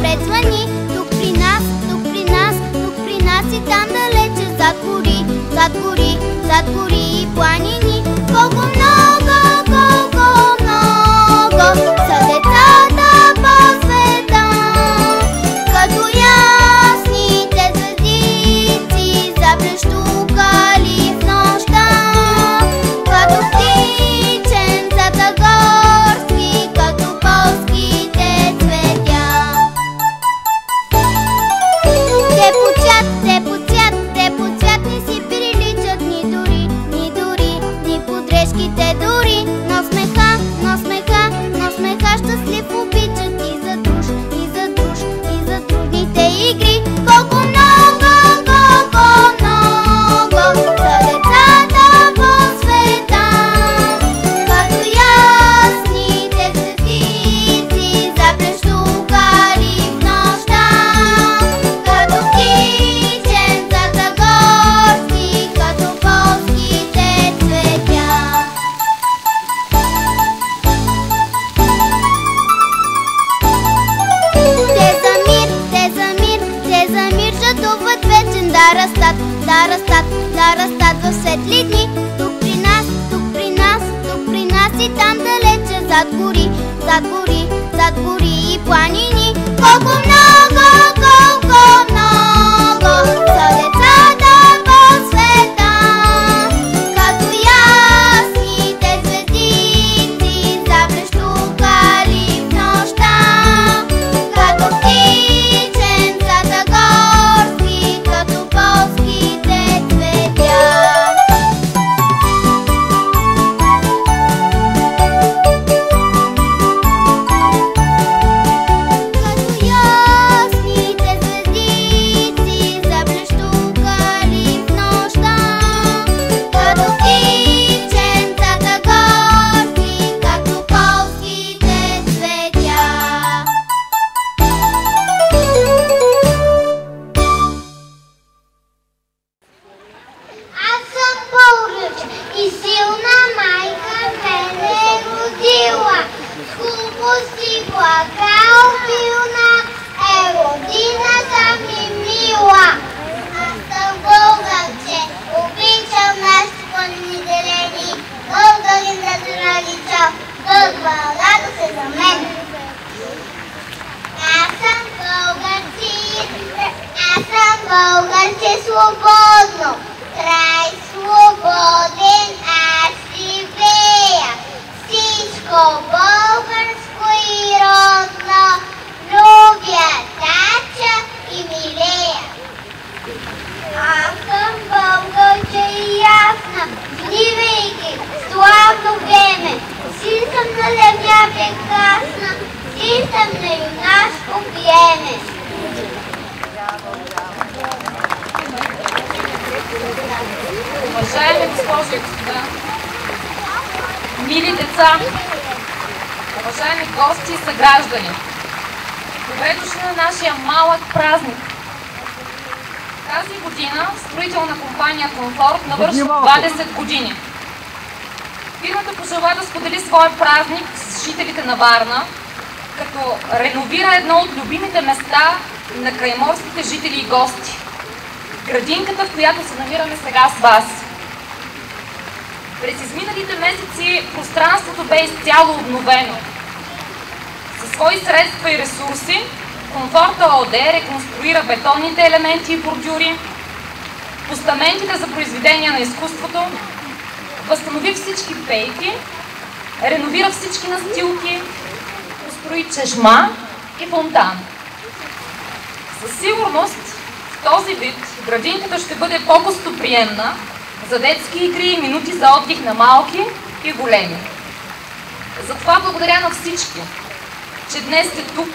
пред звъни. Тук при нас, тук при нас, тук при нас и там далече, зад гори, зад гори, зад гори и планини. Колко много, колко много са децата по света, като ясните звездици, заблещукали в нощта, като птиченцата горски, като полските цветя. Те по цвят, те по цвят, те по цвят ни си приличат, ни дори, ни дори, ни подрежките дори. Но смеха, но смеха, но смеха щастлив обичат и за друж, и за друж, и за трудните игри. Колко много, колко много са децата по света, като ясните звездици, заблещукали в нощта, като птиченцата горски, като полските цветя. Те за мир, те за мир, те за мир жадуват вечен да растат, да растат, да растат в светли дни. Тук при нас, тук при нас, тук при нас и там далече, зад гори, зад гори, зад гори и планини. Колко много, колко много са децата по света, като ясните звездици, заблещукали в нощта, като птиченцата горски, като полските цветя. Като ясните звездици, заблещукали в нощта, като птиченцата горски, като полските цветя. Аз съм Пълръч и силна майка мене родила. С хубост и блага обилна е родината ми мила. Аз съм българче, обичам нашите планини зелени, българин да се наричам, българ радост е за мен. Аз съм българче свободно, край свободен аз живея. Всичко българско и родно, любя тача и милея. Аз съм българче и ясна, вдивайки славно време. Син съм на земя прекрасна, син съм на юнашко племе. Уважаеми госпожи и господа, мили деца, уважаеми гости и съграждани, добре дошли на нашия малък празник. Тази година строителна компания Комфорт навършва 20 години. Фирмата пожела да сподели своя празник с жителите на Варна, като реновира едно от любимите места на крайморските жители и гости – градинката, в която се намираме сега с вас. През изминалите месеци пространството бе изцяло обновено. Със свои средства и ресурси Комфорт ООД реконструира бетонните елементи и бордюри, постаментите за произведения на изкуството, възстанови всички пейки, реновира всички настилки, построи чешма и фонтан. Със сигурност в този вид градинката ще бъде по-гостоприемна за детски игри и минути за отдих на малки и големи. Затова благодаря на всички, че днес сте тук,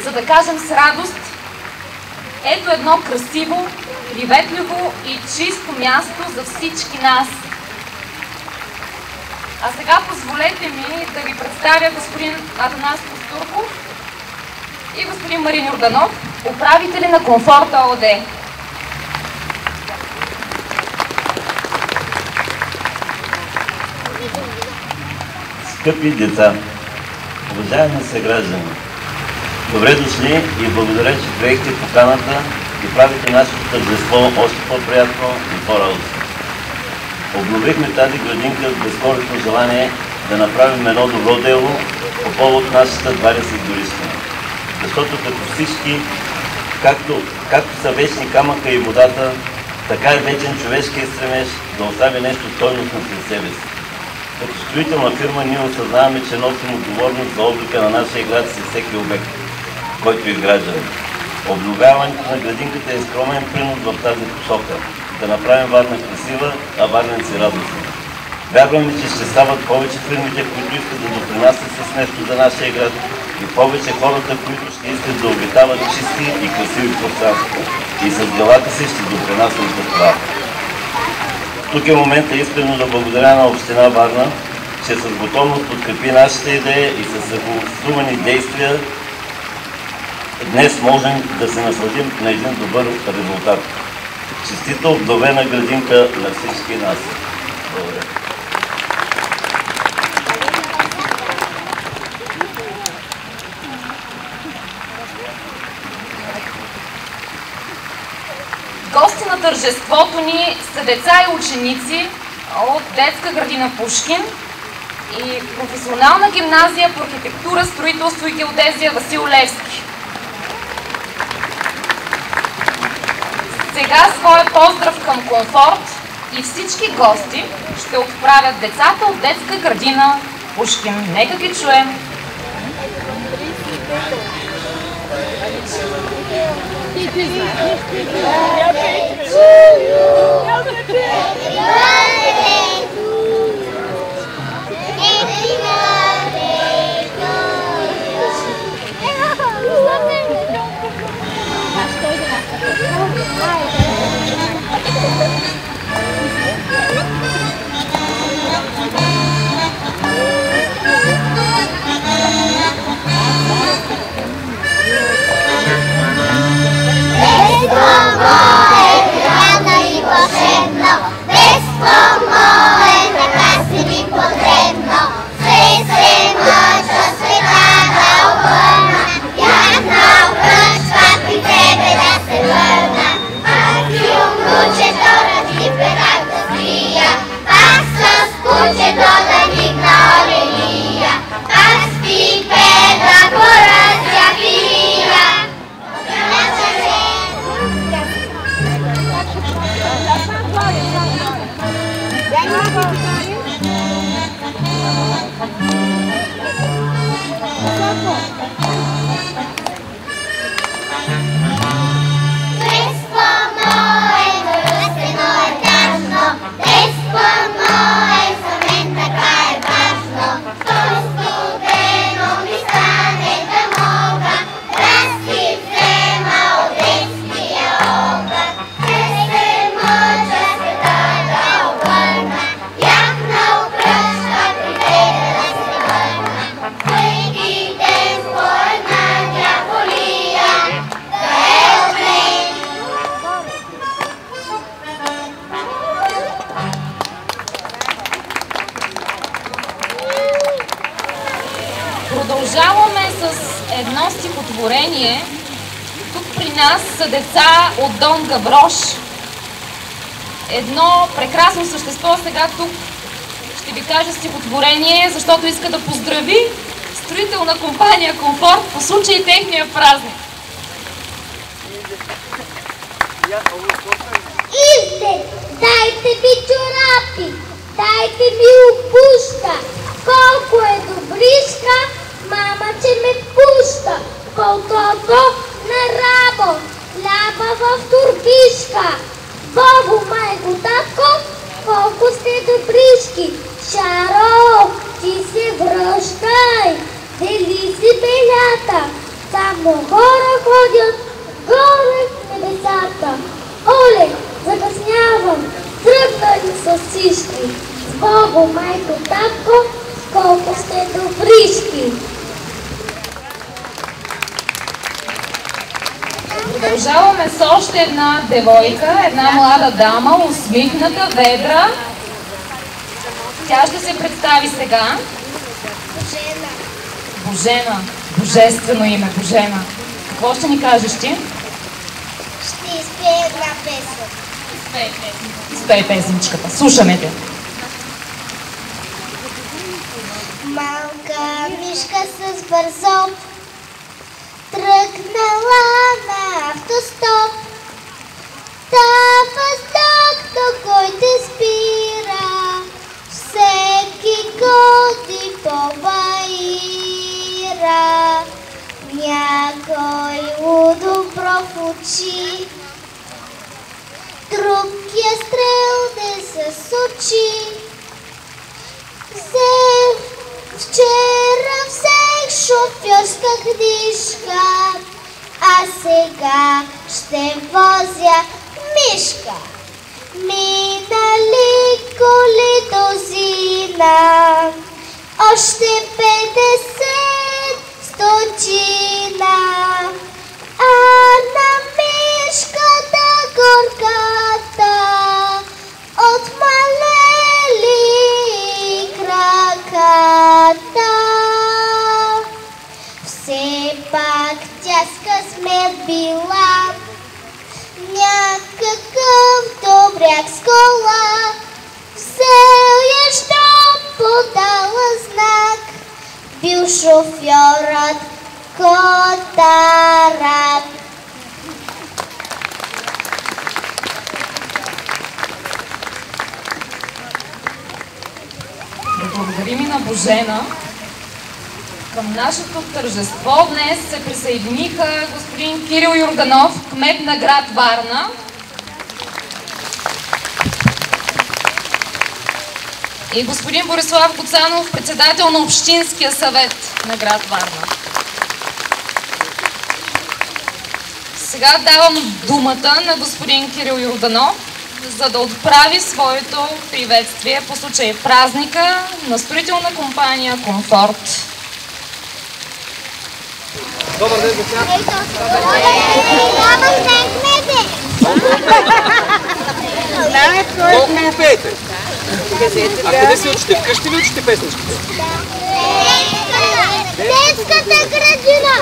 за да кажем с радост: ето едно красиво, приветливо и чисто място за всички нас. А сега позволете ми да ви представя господин Атанас Костурков и господин Марин Йорданов, управители на Комфорт ООД. Скъпи деца, уважаеми съграждани, Добре дошли и благодаря, че приехте поканата и правите нашето тържество още по-приятно и по-радостно. Обновихме тази градинка с безкористно желание да направим едно добро дело по повод нашата 20-годишнина. Защото като всички, както са вечни камъка и водата, така е вечен човешкият стремеж да остави нещо стойностно след себе си. Като строителна фирма ние осъзнаваме, че носим отговорност за облика на нашия град си всеки обект, който изграждаме. Обновяването на градинката е скромен принос в тази посока. Да направим Варна красива, а варненци радостни. Вярваме, че ще стават повече фирмите, които искат да допринасят с нещо за нашия град и повече хората, които ще искат да обитават чисти и красиви пространства. И с делата си ще допринасят за това. Тук е момента искрено да благодаря на община Варна, че с готовност подкрепи нашата идея и с съгласувани действия днес можем да се насладим на един добър резултат. Честита обновена градинка на всички нас. Благодаря. Гости на тържеството ни са деца и ученици от детска градина Пушкин и професионална гимназия по архитектура, строителство и геодезия Васил Левски. Сега своя поздрав към Комфорт и всички гости ще отправят децата от детска градина Пушкин. Нека ги чуем. Продължаваме с едно стихотворение. Тук при нас са деца от Дом Гаврош. Едно прекрасно същество сега тук ще ви кажа стихотворение, защото иска да поздрави строителна компания Комфорт по случай техния празник. Изде, дайте ми чорапи, дайте ми обуща, колко е добришка, мама, че ме пуща, колкото на работ, ляба в турбишка. Бобо, майко, татко, колко сте добришки. Шаро, ти се връщай, дели си белята, само хора ходят горе в небесата. Оле, закъснявам, тръгнали са всички. С Бобо, майко, татко, колко сте добришки. Продължаваме с още една девойка, една млада дама, усмихната, ведра. Тя ще се представи сега. Божена. Божена. божествено име, Божена. Какво ще ни кажеш ти? Ще изпея една песен. Изпей песеничката. Слушаме те. Малка мишка с бързоп тръгнала на автостоп. Та въздух до който спира, всеки годи побаира. Някой удобро в очи, друг я стрелне с очи. Вчера взех шофьорска книжка, а сега ще возя мишка. Минали коли дозина, още 50 стотина, а на мишката горката отмалели краката. Все пак тя с късмет била, някакъв добряк с кола взел я, щом подала знак, бил шофьорът Котарак. Благодарим и на Божена. Към нашето тържество днес се присъединиха господин Кирил Йорданов, кмет на град Варна, и господин Борислав Гоцанов, председател на Общинския съвет на град Варна. Сега давам думата на господин Кирил Йорданов, за да отправи своето приветствие по случай празника на строителна компания Комфорт. Добър ден, деца! Колко го пеете? А къде се учите? Вкъщи ли учите песничките? Детската градина!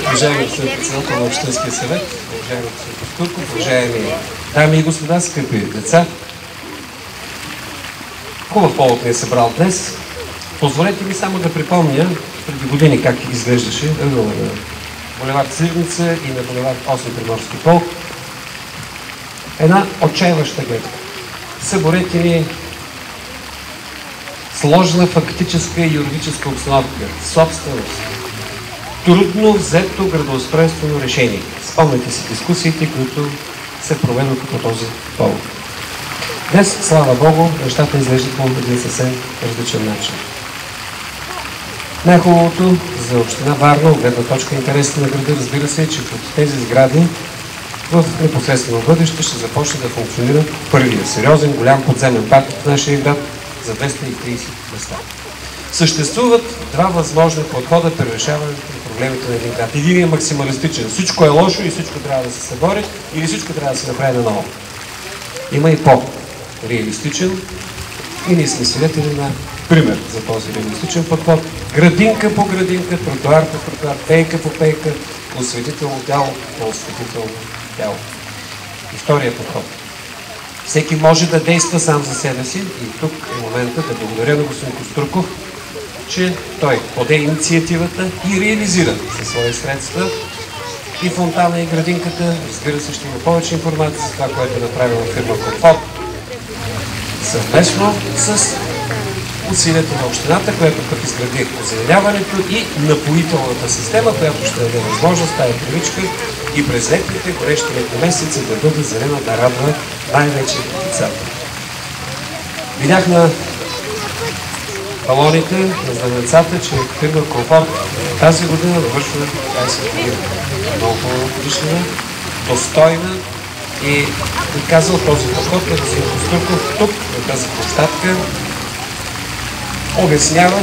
Уважаеми господин председател на Общинския съвет, уважаеми господин Костурков, уважаеми дами и господа, скъпи деца, хубав повод ни е събрал днес. Позволете ми само да припомня преди години как изглеждаше ъгъла на булевард Сливница и на булевард 8 Приморски полк. Една отчаиваща гледка. Съборете ни сложна фактическа и юридическа обстановка, собственост, трудно взето градоустройствено решение. Спомняте си дискусиите, които се проведоха по този повод. Днес, слава Богу, нещата изглеждат по един съвсем различен начин. Най-хубавото за община Варна, от гледна точка интересите на града, разбира се, че под тези сгради в непосредствено бъдеще ще започне да функционира първия сериозен, голям подземен парк в нашия град за 230 места. Съществуват два възможни подхода при решаването на проблемите на един град. Един е максималистичен. Всичко е лошо и всичко трябва да се събори, или всичко трябва да се направи наново. Има и по-реалистичен и ние сме свидетели на пример за този реалистичен подход. Градинка по градинка, тротуар по тротуар, пейка по пейка, осветително тяло по осветително тяло. И втория подход. Всеки може да действа сам за себе си и тук е момента да благодаря на господин Костурков, че той поде инициативата и реализира със свои средства и фонтана, и градинката. Разбира се, ще има повече информация за това, което е направила фирма Комфорт, съвместно с усилията на общината, която пък изгради озеленяването и напоителната система, която ще даде възможност тая привичка и през летните, горещи летни месеци да бъде зелена, да радва най-вече децата. Видях на балоните, на знамецата, че фирма Комфорт тази година навършва 20 години. Много хубава годишнина, достойна и бих казал този подход на господин Костурков тук, на тази площадка, обяснява